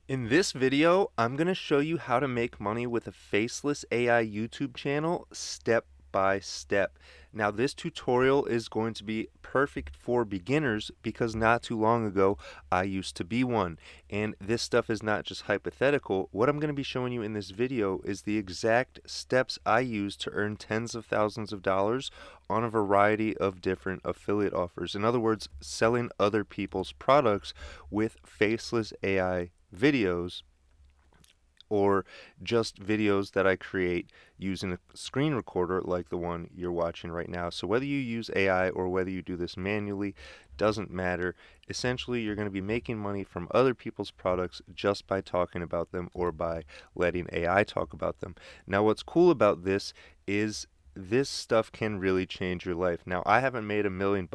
In this video, I'm going to show you how to make money with a Faceless AI YouTube channel step by step. Now, this tutorial is going to be perfect for beginners because not too long ago, I used to be one. And this stuff is not just hypothetical. What I'm going to be showing you in this video is the exact steps I use to earn tens of thousands of dollars on a variety of different affiliate offers. In other words, selling other people's products with Faceless AI videos or just videos that I create using a screen recorder like the one you're watching right now. So whether you use AI or whether you do this manually, doesn't matter. Essentially, you're going to be making money from other people's products just by talking about them or by letting AI talk about them. Now, what's cool about this is this stuff can really change your life. Now, I haven't made $1 million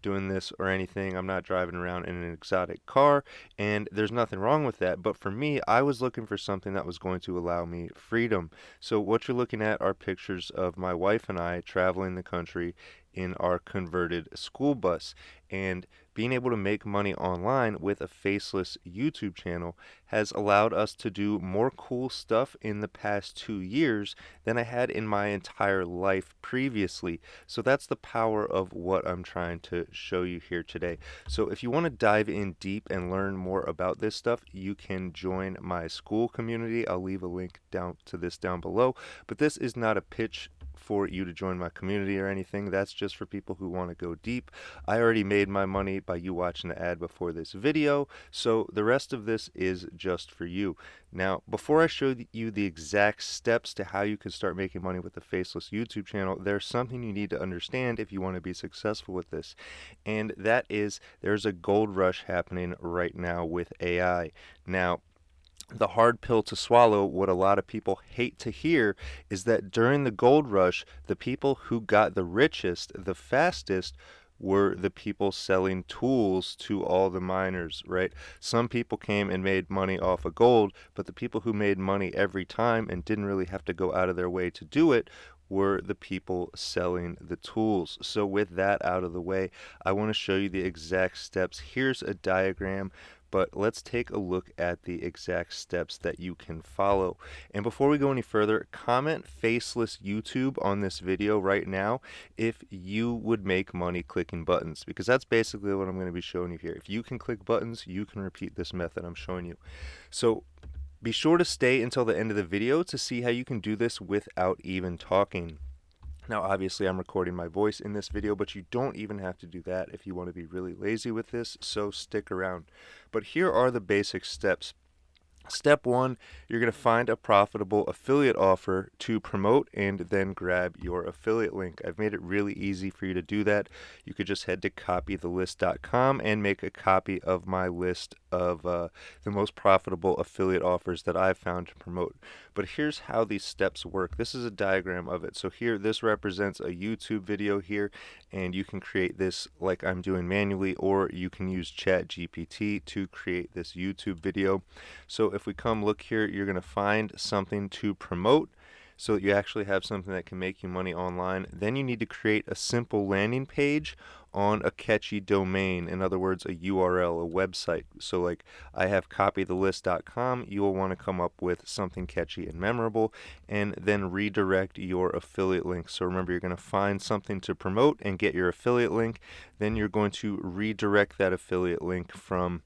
doing this or anything. I'm not driving around in an exotic car, and there's nothing wrong with that. But for me, I was looking for something that was going to allow me freedom. So what you're looking at are pictures of my wife and I traveling the country in our converted school bus. And being able to make money online with a faceless YouTube channel has allowed us to do more cool stuff in the past 2 years than I had in my entire life previously. So that's the power of what I'm trying to show you here today. So if you want to dive in deep and learn more about this stuff, you can join my school community. I'll leave a link down to this down below. But this is not a pitch for you to join my community or anything. That's just for people who want to go deep. I already made my money by you watching the ad before this video, so the rest of this is just for you. Now, before I show you the exact steps to how you can start making money with the Faceless YouTube channel, there's something you need to understand if you want to be successful with this, and that is there's a gold rush happening right now with AI. Now, the hard pill to swallow, what a lot of people hate to hear, is that during the gold rush, the people who got the richest the fastest were the people selling tools to all the miners, right? Some people came and made money off of gold, but the people who made money every time and didn't really have to go out of their way to do it were the people selling the tools. So with that out of the way, I want to show you the exact steps. Here's a diagram, but let's take a look at the exact steps that you can follow. And before we go any further, comment Faceless YouTube on this video right now if you would make money clicking buttons, because that's basically what I'm going to be showing you here. If you can click buttons, you can repeat this method I'm showing you. So be sure to stay until the end of the video to see how you can do this without even talking. Now, obviously, I'm recording my voice in this video, but you don't even have to do that if you want to be really lazy with this, so stick around. But here are the basic steps. Step one, you're going to find a profitable affiliate offer to promote and then grab your affiliate link. I've made it really easy for you to do that. You could just head to copythelist.com and make a copy of my list of the most profitable affiliate offers that I've found to promote. But here's how these steps work. This is a diagram of it. So here, this represents a YouTube video here, and you can create this like I'm doing manually, or you can use ChatGPT to create this YouTube video. So if we come look here, you're going to find something to promote so that you actually have something that can make you money online. Then you need to create a simple landing page on a catchy domain. In other words, a URL, a website. So like I have copythelist.com, you will want to come up with something catchy and memorable and then redirect your affiliate link. So remember, you're going to find something to promote and get your affiliate link. Then you're going to redirect that affiliate link from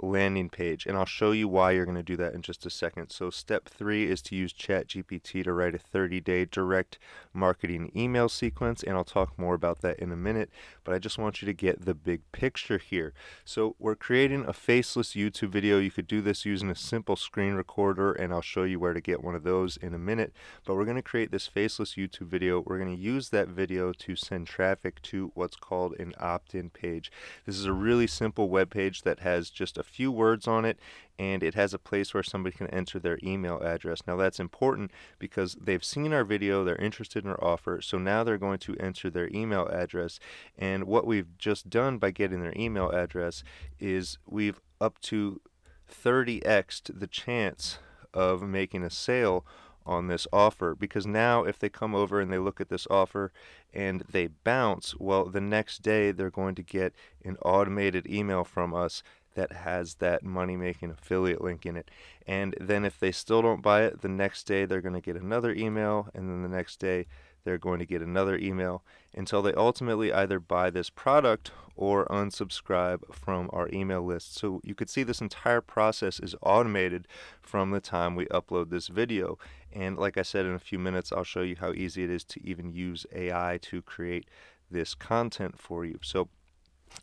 landing page, and I'll show you why you're going to do that in just a second. So step 3 is to use ChatGPT to write a 30-day direct marketing email sequence, and I'll talk more about that in a minute, but I just want you to get the big picture here. So we're creating a faceless YouTube video. You could do this using a simple screen recorder, and I'll show you where to get one of those in a minute, but we're going to create this faceless YouTube video. We're going to use that video to send traffic to what's called an opt-in page. This is a really simple web page that has just a few words on it, and it has a place where somebody can enter their email address. Now that's important because they've seen our video, they're interested in our offer, so now they're going to enter their email address. And what we've just done by getting their email address is we've up to 30x'd the chance of making a sale on this offer, because now if they come over and they look at this offer and they bounce, well, the next day they're going to get an automated email from us that has that money making affiliate link in it. And then if they still don't buy it, the next day they're going to get another email, and then the next day they're going to get another email until they ultimately either buy this product or unsubscribe from our email list. So you could see this entire process is automated from the time we upload this video. And like I said, in a few minutes, I'll show you how easy it is to even use AI to create this content for you. So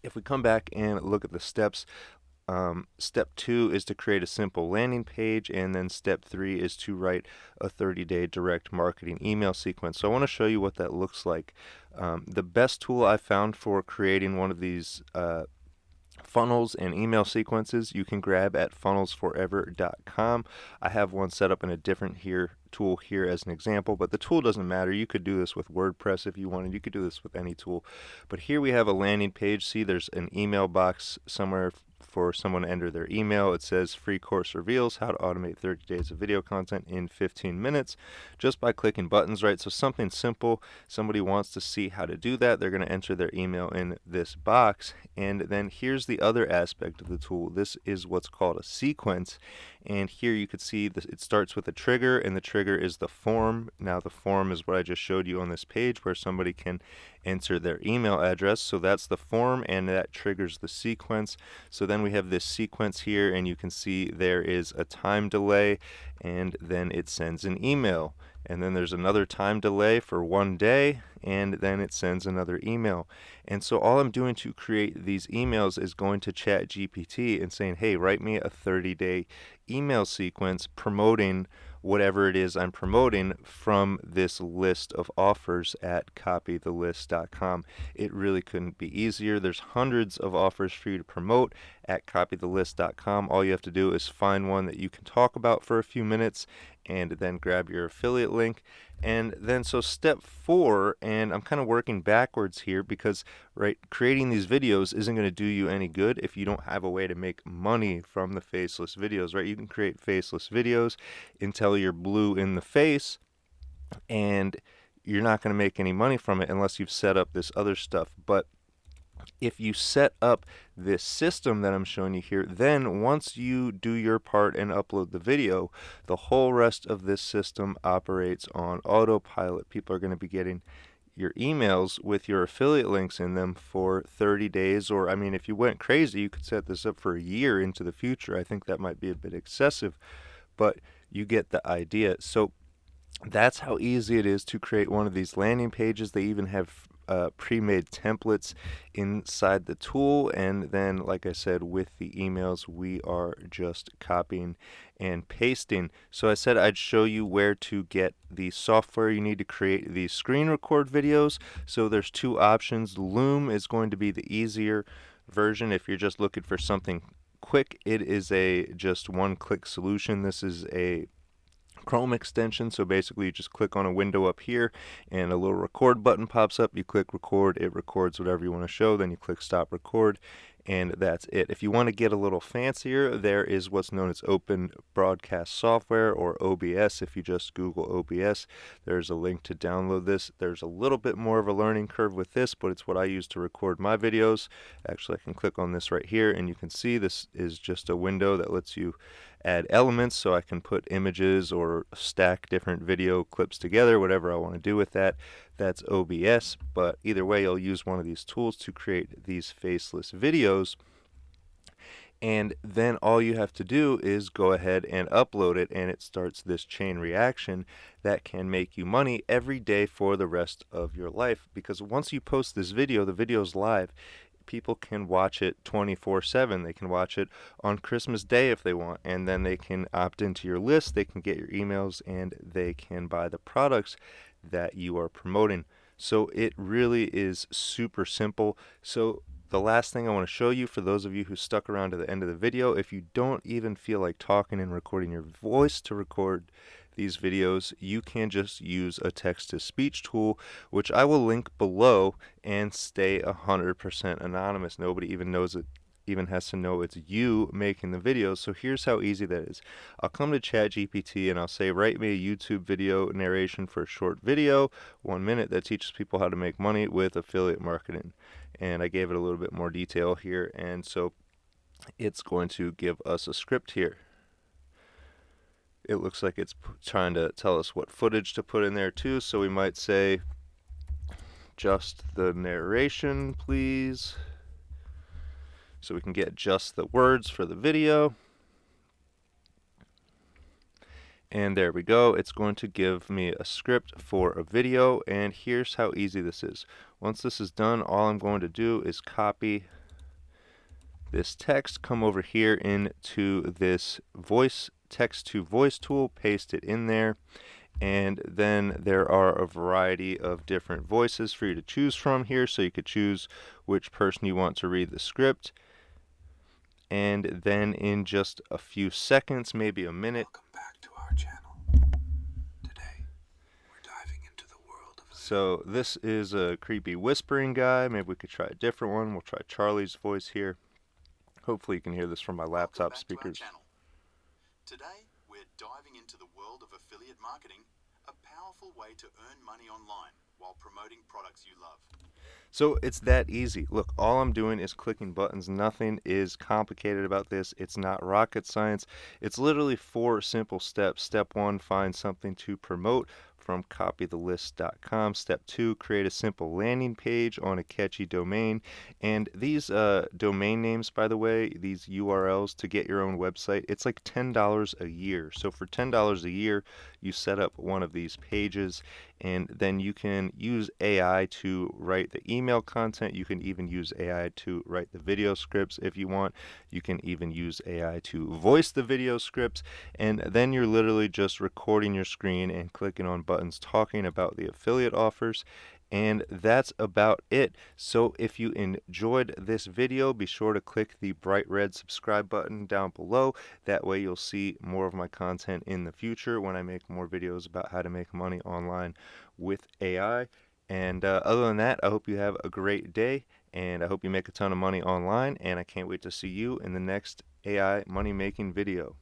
if we come back and look at the steps, step 2 is to create a simple landing page, and then step 3 is to write a 30-day direct marketing email sequence. So I want to show you what that looks like. The best tool I found for creating one of these funnels and email sequences you can grab at funnelsforever.com. I have one set up in a different tool here as an example, but the tool doesn't matter. You could do this with WordPress if you wanted. You could do this with any tool. But here we have a landing page. See, there's an email box somewhere for someone to enter their email. It says free course reveals how to automate 30 days of video content in 15 minutes just by clicking buttons, right? So something simple. Somebody wants to see how to do that. They're going to enter their email in this box. And then here's the other aspect of the tool. This is what's called a sequence. And here you could see this, it starts with a trigger, and the trigger is the form. Now the form is what I just showed you on this page where somebody can enter their email address. So that's the form, and that triggers the sequence. So then we have this sequence here, and you can see there is a time delay, and then it sends an email. And then there's another time delay for 1 day, and then it sends another email. And so all I'm doing to create these emails is going to ChatGPT and saying, hey, write me a 30-day email sequence promoting whatever it is I'm promoting from this list of offers at copythelist.com. It really couldn't be easier. There's hundreds of offers for you to promote at copythelist.com. All you have to do is find one that you can talk about for a few minutes and then grab your affiliate link. And then so step 4, and I'm kind of working backwards here because creating these videos isn't going to do you any good if you don't have a way to make money from the faceless videos, right? You can create faceless videos until you're blue in the face, and you're not going to make any money from it unless you've set up this other stuff. But if you set up this system that I'm showing you here, then once you do your part and upload the video, the whole rest of this system operates on autopilot. People are going to be getting your emails with your affiliate links in them for 30 days, or I mean, if you went crazy, you could set this up for a year into the future. I think that might be a bit excessive, but you get the idea. So that's how easy it is to create one of these landing pages. They even have pre-made templates inside the tool, and then like I said, with the emails we are just copying and pasting. So I said I'd show you where to get the software you need to create these screen record videos. So there's 2 options. Loom is going to be the easier version if you're just looking for something quick. It is a just one-click solution. This is a Chrome extension, so basically you just click on a window up here and a little record button pops up. You click record, it records whatever you want to show, then you click stop record, and that's it. If you want to get a little fancier, there is what's known as Open Broadcast Software, or OBS. If you just Google OBS, there's a link to download this. There's a little bit more of a learning curve with this, but it's what I use to record my videos. Actually, I can click on this right here, and you can see this is just a window that lets you add elements, so I can put images or stack different video clips together, whatever I want to do with that. That's OBS, but either way, you'll use one of these tools to create these faceless videos. And then all you have to do is go ahead and upload it, and it starts this chain reaction that can make you money every day for the rest of your life. Because once you post this video, the video's live. People can watch it 24/7. They can watch it on Christmas Day if they want, and then they can opt into your list, they can get your emails, and they can buy the products that you are promoting. So it really is super simple. So the last thing I want to show you, for those of you who stuck around to the end of the video, if you don't even feel like talking and recording your voice to record these videos, you can just use a text-to-speech tool, which I will link below, and stay 100% anonymous. Nobody even knows it, even has to know it's you making the videos. So here's how easy that is. I'll come to ChatGPT and I'll say, write me a YouTube video narration for a short video, 1 minute, that teaches people how to make money with affiliate marketing. And I gave it a little bit more detail here, and so it's going to give us a script here. It looks like it's trying to tell us what footage to put in there too, so we might say just the narration, please, so we can get just the words for the video. And there we go. It's going to give me a script for a video, and here's how easy this is. Once this is done, all I'm going to do is copy this text, come over here into this voice text to voice tool, paste it in there, and then there are a variety of different voices for you to choose from here, so you could choose which person you want to read the script. And then in just a few seconds, maybe a minute. Welcome back to our channel. Today, we're diving into the world of... So this is a creepy whispering guy. Maybe we could try a different one. We'll try Charlie's voice here. Hopefully you can hear this from my laptop speakers. Today, we're diving into the world of affiliate marketing, a powerful way to earn money online while promoting products you love. So it's that easy. Look, all I'm doing is clicking buttons. Nothing is complicated about this. It's not rocket science. It's literally 4 simple steps. Step 1, find something to promote from copythelist.com. Step 2, create a simple landing page on a catchy domain. And these domain names, by the way, these URLs to get your own website, it's like $10 a year. So for $10 a year, you set up one of these pages, and then you can use AI to write the email content. You can even use AI to write the video scripts if you want. You can even use AI to voice the video scripts, and then you're literally just recording your screen and clicking on buttons talking about the affiliate offers. And that's about it. So if you enjoyed this video, be sure to click the bright red subscribe button down below. That way you'll see more of my content in the future when I make more videos about how to make money online with AI. And other than that, I hope you have a great day, and I hope you make a ton of money online, and I can't wait to see you in the next AI money making video.